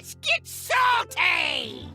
Let's get salty!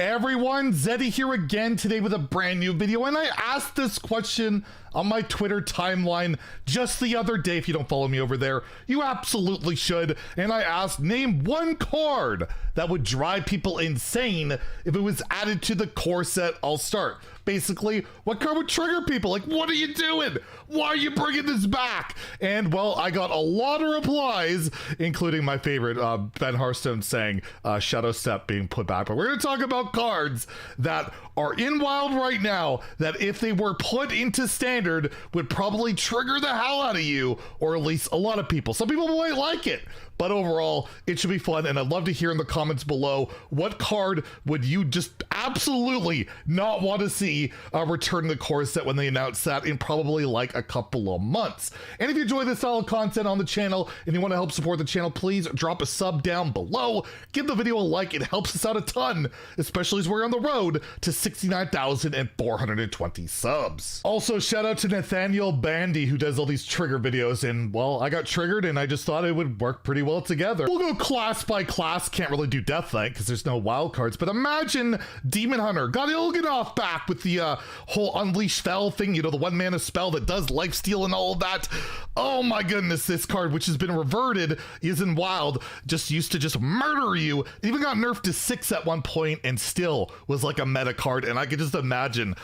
Everyone, Zeddy here again today with a brand new video, and I asked this question on my Twitter timeline just the other day. If you don't follow me over there, you absolutely should. And I asked, name one card that would drive people insane if it was added to the core set. I'll start. Basically, what card would trigger people? Like, what are you doing? Why are you bringing this back? And well, I got a lot of replies, including my favorite, Ben Hearthstone saying Shadow Step being put back. But we're going to talk about cards that are in Wild right now that if they were put into Standard would probably trigger the hell out of you, or at least a lot of people. Some people might like it, but overall, it should be fun. And I'd love to hear in the comments below, what card would you just absolutely not want to see return to the core set when they announce that in probably like a couple of months. And if you enjoy this style of content on the channel and you want to help support the channel, please drop a sub down below. Give the video a like. It helps us out a ton, especially as we're on the road to 69,420 subs. Also, shout out to Nathaniel Bandy, who does all these trigger videos. And well, I got triggered and I just thought it would work pretty well together. We'll go class by class. Can't really do Death Knight because there's no wild cards, but imagine Demon Hunter got Il'gynoth back with the whole Unleash Spell thing, you know, the 1-mana spell that does lifesteal and all of that. Oh my goodness, this card, which has been reverted, is in Wild, just used to just murder you. It even got nerfed to 6 at one point and still was like a meta card, and I could just imagine,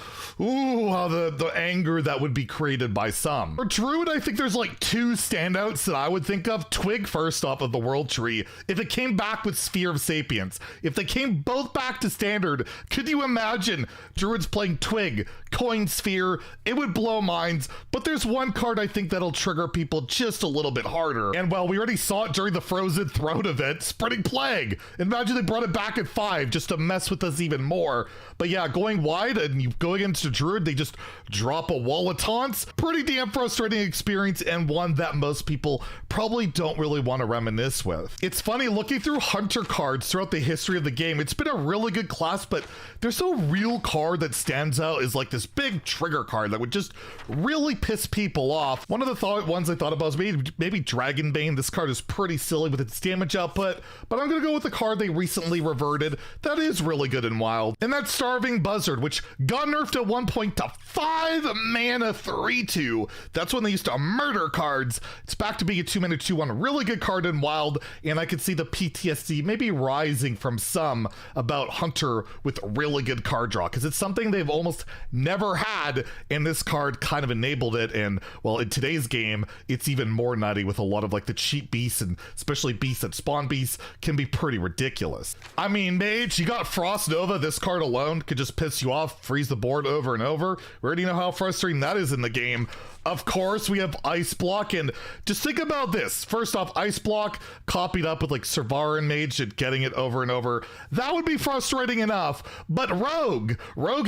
ooh, how the anger that would be created by some. For Druid, I think there's like 2 standouts that I would think of. Twig, first off, of the World Tree. If it came back with Sphere of Sapience, if they came both back to Standard, could you imagine Druids playing Twig, Coin Sphere? It would blow minds, but there's one card I think that'll trigger people just a little bit harder. And well, we already saw it during the Frozen Throne event, Spreading Plague. Imagine they brought it back at 5 just to mess with us even more. But yeah, going wide and you go against a Druid, they just drop a wall of taunts. Pretty damn frustrating experience, and one that most people probably don't really want to reminisce with. It's funny looking through Hunter cards throughout the history of the game. It's been a really good class, but there's no real card that stands out as like this big trigger card that would just really piss people off. One of the ones I thought about was maybe Dragonbane. This card is pretty silly with its damage output, but I'm gonna go with the card they recently reverted that is really good in Wild, and that's Starving Buzzard, which got nerfed at one point to 5 mana 3/2. That's when they used to murder cards. It's back to being a 2 mana 2/1, a really good card in Wild, and I could see the PTSD maybe rising from some about Hunter with really good card draw, because it's something they've almost never had, and this card kind of enabled it. And well, in today's game, it's even more nutty with a lot of like the cheap beasts, and especially beasts that spawn beasts can be pretty ridiculous. I mean, Mage, you got Frost Nova. This card alone could just piss you off, freeze the board over and over. We already know how frustrating that is in the game. Of course, we have Ice Block, and just think about this. First off, Ice Block copied up with like Servar and Mage and getting it over and over. That would be frustrating enough, but Rogue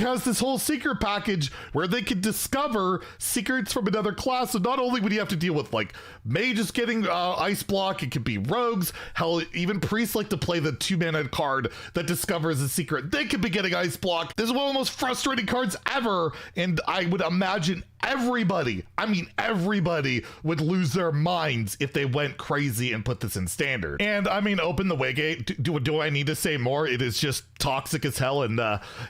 has this whole secret package where they could discover secrets from another class. So not only would you have to deal with like Mages getting Ice Block, it could be Rogues. Hell, even Priests like to play the 2-mana card that discovers a secret. They could be getting Ice Block. This is one of the most frustrating cards ever, and I would imagine everybody, I mean everybody, would lose their minds if they went crazy and put this in Standard. And I mean, open the Waygate. Do I need to say more? It is just toxic as hell. And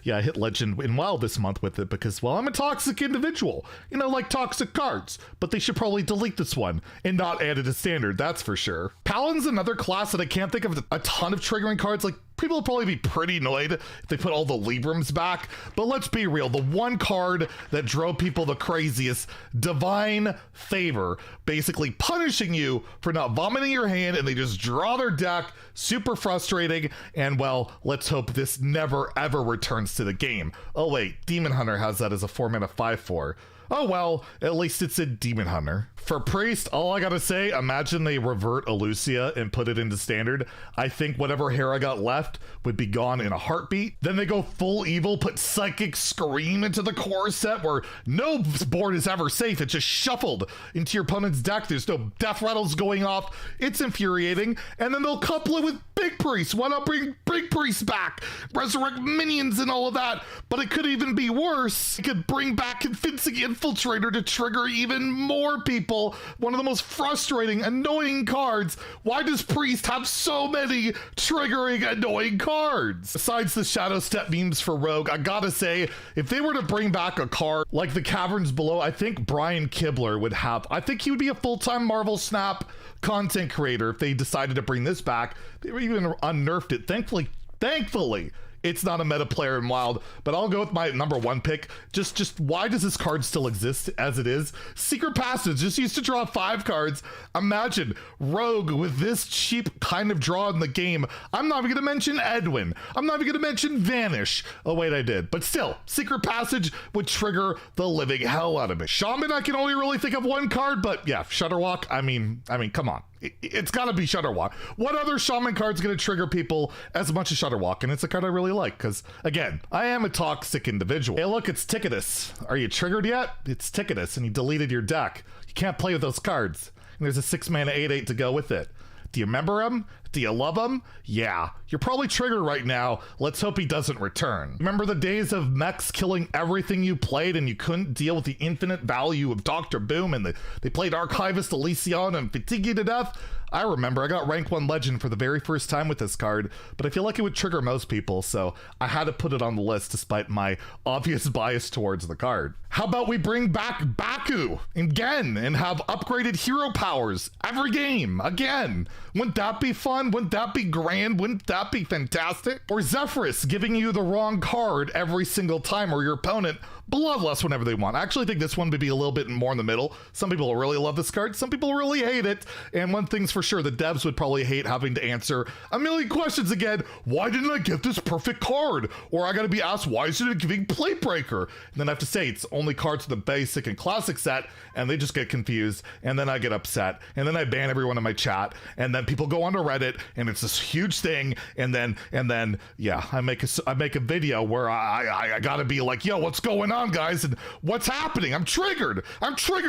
yeah, I hit Legend in Wild this month with it because, well, I'm a toxic individual. You know, like toxic cards. But they should probably delete this one and not add it to Standard, that's for sure. Paladin's another class that I can't think of a ton of triggering cards. Like, people will probably be pretty annoyed if they put all the Librams back, but let's be real. The one card that drove people the craziest, Divine Favor, basically punishing you for not vomiting your hand, and they just draw their deck. Super frustrating, and well, let's hope this never ever returns to the game. Oh wait, Demon Hunter has that as a 4-mana 5/4. Oh well, at least it's a Demon Hunter. For Priest, all I gotta say, imagine they revert Elucia and put it into Standard. I think whatever hair I got left would be gone in a heartbeat. Then they go full evil, put Psychic Scream into the core set where no board is ever safe. It's just shuffled into your opponent's deck. There's no death rattles going off. It's infuriating. And then they'll couple it with Big Priest. Why not bring Big Priest back? Resurrect minions and all of that. But it could even be worse. It could bring back Infuriating Infiltrator to trigger even more people. One of the most frustrating, annoying cards. Why does Priest have so many triggering, annoying cards? Besides the Shadow Step memes for Rogue, I gotta say, if they were to bring back a card like the Caverns Below, I think Brian Kibler would have, I think he would be a full-time Marvel Snap content creator if they decided to bring this back. They were even unnerfed it. Thankfully, it's not a meta player in Wild, but I'll go with my number one pick. Just why does this card still exist as it is? Secret Passage just used to draw 5 cards. Imagine Rogue with this cheap kind of draw in the game. I'm not even gonna mention Edwin. I'm not even gonna mention Vanish. Oh wait, I did. But still, Secret Passage would trigger the living hell out of me. Shaman, I can only really think of one card, but yeah, Shutterwalk, I mean, come on. It's gotta be Shutterwalk. What other Shaman card's gonna trigger people as much as Shutterwalk? And it's a card I really like, because again, I am a toxic individual. Hey look, it's Ticketus. Are you triggered yet? It's Ticketus, and you deleted your deck. You can't play with those cards. And there's a 6-mana 8/8 to go with it. Do you remember him? Do you love him? Yeah. You're probably triggered right now. Let's hope he doesn't return. Remember the days of mechs killing everything you played and you couldn't deal with the infinite value of Dr. Boom and they played Archivist Elysion and Fatigue you to death? I remember I got rank 1 legend for the very first time with this card, but I feel like it would trigger most people, so I had to put it on the list despite my obvious bias towards the card. How about we bring back Baku again and have upgraded hero powers every game again? Wouldn't that be fun? Wouldn't that be grand? Wouldn't that be fantastic? Or Zephrys giving you the wrong card every single time, or your opponent bloodlust whenever they want. I actually think this one would be a little bit more in the middle. Some people really love this card, some people really hate it, and one thing's for sure, the devs would probably hate having to answer a million questions again. Why didn't I get this perfect card? Or I gotta be asked, why isn't it giving Platebreaker? And then I have to say it's only cards in the basic and classic set, and they just get confused, and then I get upset, and then I ban everyone in my chat, and then people go onto Reddit, and it's this huge thing, and then yeah, I make a video where I gotta be like, yo, what's going on, guys, and what's happening? I'm triggered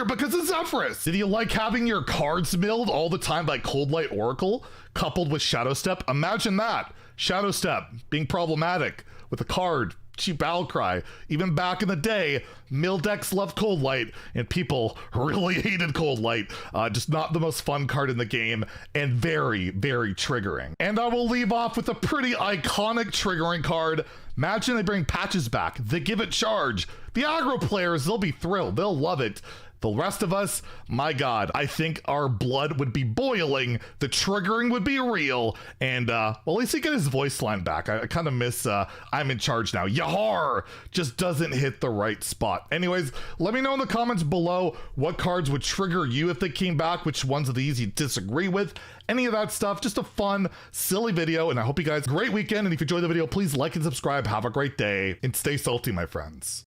because of Zephrys. Did you like having your cards milled all the time by Cold Light Oracle coupled with Shadow Step? Imagine that. Shadow Step being problematic with a card, cheap battle cry. Even back in the day, mill decks loved Cold Light and people really hated Cold Light. Just not the most fun card in the game and very, very triggering. And I will leave off with a pretty iconic triggering card. Imagine they bring Patches back. They give it charge. The aggro players, they'll be thrilled. They'll love it. The rest of us, my God, I think our blood would be boiling, the triggering would be real, and, well, at least he get his voice line back. I kind of miss, I'm in charge now. Yahar! Just doesn't hit the right spot. Anyways, let me know in the comments below what cards would trigger you if they came back, which ones of these you disagree with, any of that stuff. Just a fun, silly video, and I hope you guys have a great weekend, and if you enjoyed the video, please like and subscribe. Have a great day, and stay salty, my friends.